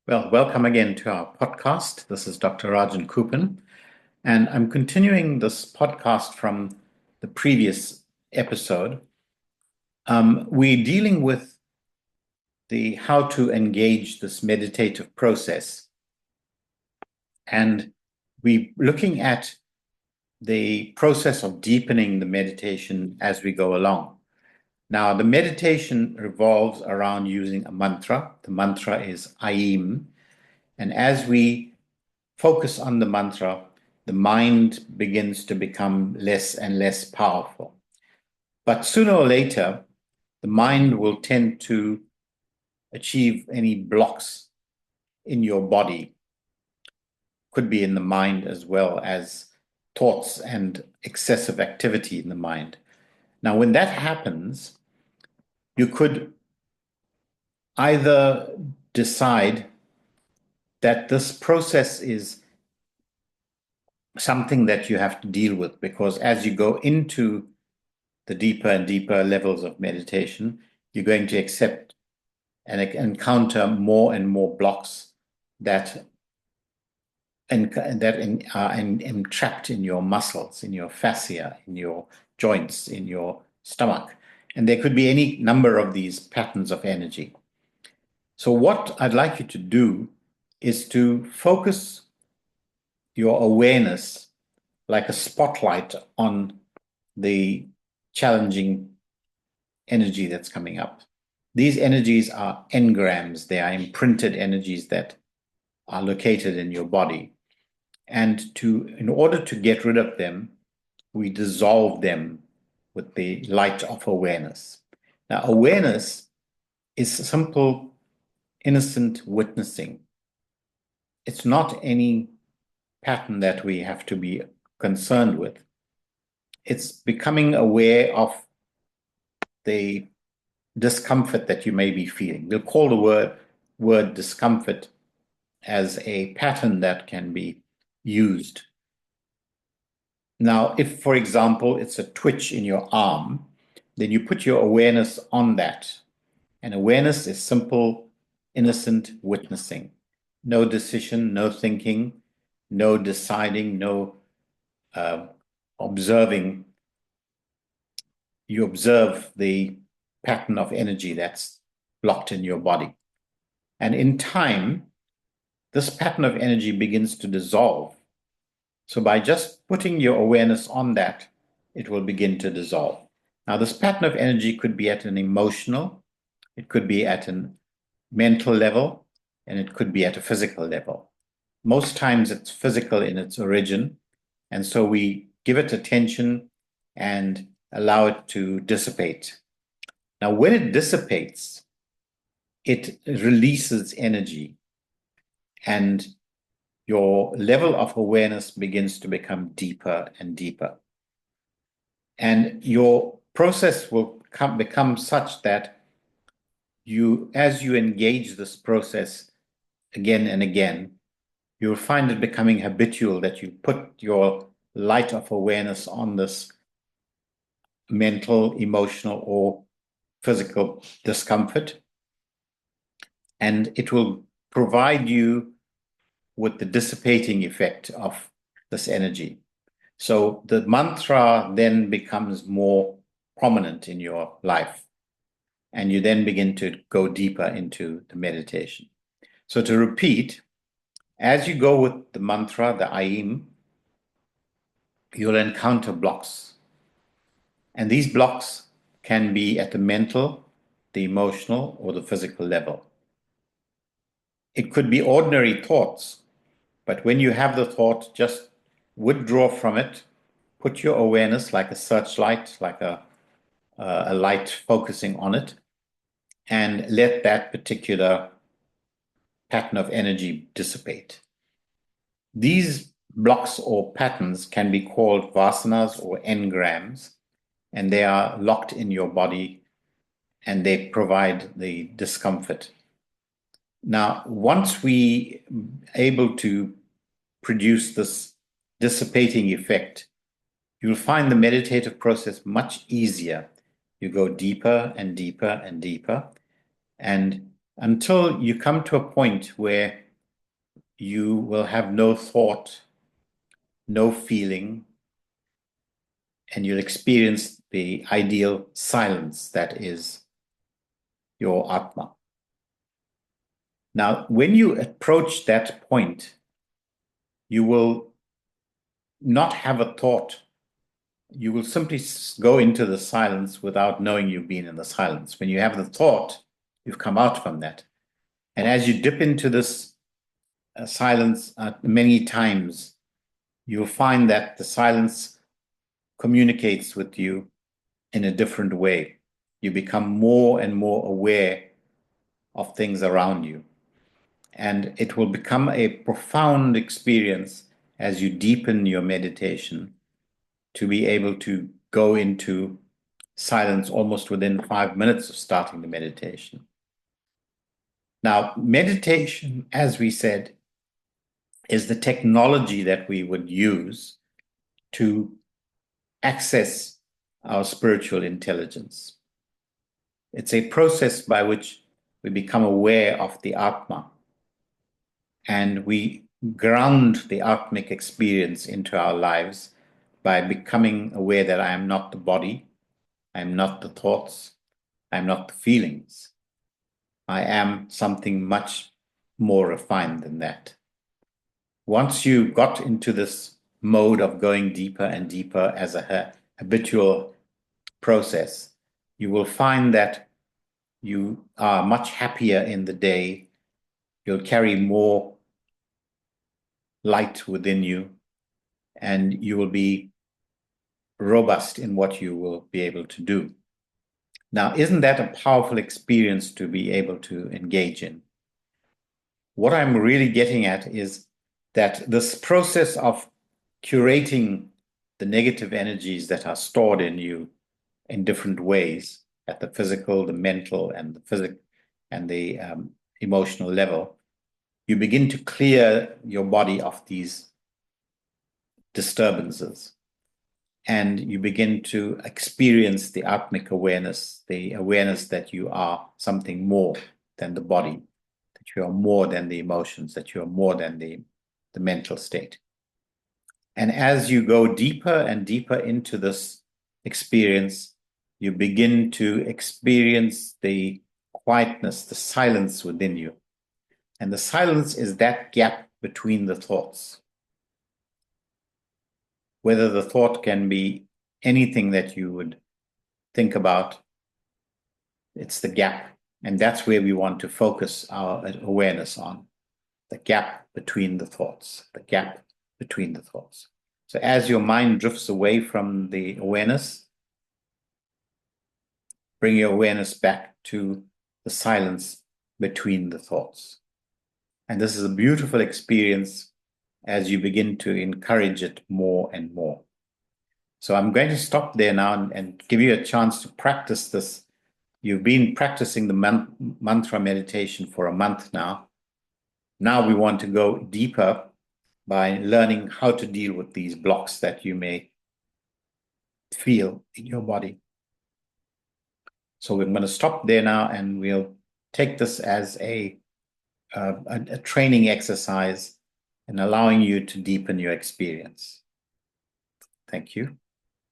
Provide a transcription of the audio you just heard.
Well, welcome again to our podcast. This is Dr. Rajen Cooppan, and I'm continuing this podcast from the previous episode. We're dealing with the how to engage this meditative process, and we're looking at the process of deepening the meditation as we go along. Now, the meditation revolves around using a mantra. The mantra is Aim, and as we focus on the mantra, the mind begins to become less and less powerful. But sooner or later, the mind will tend to achieve any blocks in your body, could be in the mind as well as thoughts and excessive activity in the mind. Now, when that happens, you could either decide that this process is something that you have to deal with, because as you go into the deeper and deeper levels of meditation, you're going to accept and encounter more and more blocks that are entrapped in your muscles, in your fascia, in your joints, in your stomach. And there could be any number of these patterns of energy. So what I'd like you to do is to focus your awareness like a spotlight on the challenging energy that's coming up. These energies are engrams. They are imprinted energies that are located in your body. And in order to get rid of them, we dissolve them with the light of awareness. Now, awareness is simple, innocent witnessing. It's not any pattern that we have to be concerned with. It's becoming aware of the discomfort that you may be feeling. We'll call the word discomfort as a pattern that can be used. Now, if, for example, it's a twitch in your arm, then you put your awareness on that. And awareness is simple, innocent witnessing. No decision, no thinking, no deciding, no observing. You observe the pattern of energy that's blocked in your body. And in time, this pattern of energy begins to dissolve. So by just putting your awareness on that, it will begin to dissolve. Now, this pattern of energy could be at an emotional, it could be at a mental level, and it could be at a physical level. Most times it's physical in its origin, and so we give it attention and allow it to dissipate. Now, when it dissipates, it releases energy, and your level of awareness begins to become deeper and deeper. And your process will become such that as you engage this process again and again, you'll find it becoming habitual that you put your light of awareness on this mental, emotional, or physical discomfort, and it will provide you with the dissipating effect of this energy. So the mantra then becomes more prominent in your life, and you then begin to go deeper into the meditation. So to repeat, as you go with the mantra, the Aim, you'll encounter blocks. And these blocks can be at the mental, the emotional, or the physical level. It could be ordinary thoughts, but when you have the thought, just withdraw from it, put your awareness like a searchlight, like a light focusing on it, and let that particular pattern of energy dissipate. These blocks or patterns can be called vasanas or engrams, and they are locked in your body and they provide the discomfort. Now, once we are able to produce this dissipating effect, you'll find the meditative process much easier. You go deeper and deeper and deeper, and until you come to a point where you will have no thought, no feeling, and you'll experience the ideal silence that is your Atma. Now, when you approach that point, you will not have a thought. You will simply go into the silence without knowing you've been in the silence. When you have the thought, you've come out from that. And as you dip into this silence many times, you'll find that the silence communicates with you in a different way. You become more and more aware of things around you. And it will become a profound experience as you deepen your meditation to be able to go into silence almost within 5 minutes of starting the meditation. Now, meditation, as we said, is the technology that we would use to access our spiritual intelligence. It's a process by which we become aware of the Atma, and we ground the Atmic experience into our lives by becoming aware that I am not the body, I am not the thoughts, I am not the feelings. I am something much more refined than that. Once you got into this mode of going deeper and deeper as a habitual process, you will find that you are much happier in the day. You'll carry more light within you, and you will be robust in what you will be able to do. Now, isn't that a powerful experience to be able to engage in? What I'm really getting at is that this process of curating the negative energies that are stored in you in different ways at the physical, the mental, and the emotional level, you begin to clear your body of these disturbances. And you begin to experience the Atmic awareness, the awareness that you are something more than the body, that you are more than the emotions, that you are more than the mental state. And as you go deeper and deeper into this experience, you begin to experience the quietness, the silence within you. And the silence is that gap between the thoughts. Whether the thought can be anything that you would think about, it's the gap. And that's where we want to focus our awareness on, the gap between the thoughts, the gap between the thoughts. So as your mind drifts away from the awareness, bring your awareness back to the silence between the thoughts. And this is a beautiful experience as you begin to encourage it more and more. So I'm going to stop there now and give you a chance to practice this. You've been practicing the mantra meditation for a month now. Now we want to go deeper by learning how to deal with these blocks that you may feel in your body. So we're going to stop there now, and we'll take this as a training exercise and allowing you to deepen your experience. Thank you.